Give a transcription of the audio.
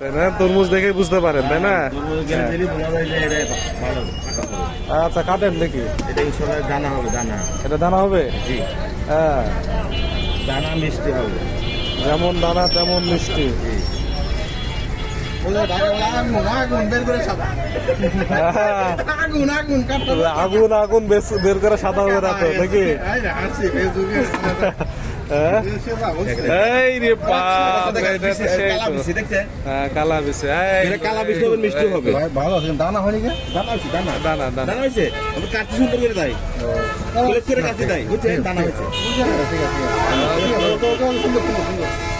তাই না? তরমুজ দেখে বুঝতে পারেন তাই না? আচ্ছা, কাটেন দেখি। দানা হবে, দানা। এটা দানা হবে? জি, হ্যাঁ, দানা মিষ্টি হবে। যেমন দানা তেমন মিষ্টি। আগুন বের করে সাদা। হ্যাঁ, আগুন আগুন কাটতে হবে। আগুন আগুন বের করে সাদা হবে না তো নাকি? হ্যাঁ? এই রে বাপ, এটা তো সেই তো। হ্যাঁ, কালা বিছে। এই কালা বৃষ্টি হবে, মিষ্টি হবে। ভালো আছে, দানা হয়নি কে? দানা হয়েছে, দানা দানা দানা। দানা হয়েছে। আমি কাটতে সুন্দর করে দেয়, করে কাটতে দেয়, বুঝছেন? দানা হয়েছে। ঠিক আছে, ঠিক আছে। সুন্দর সুন্দর সুন্দর।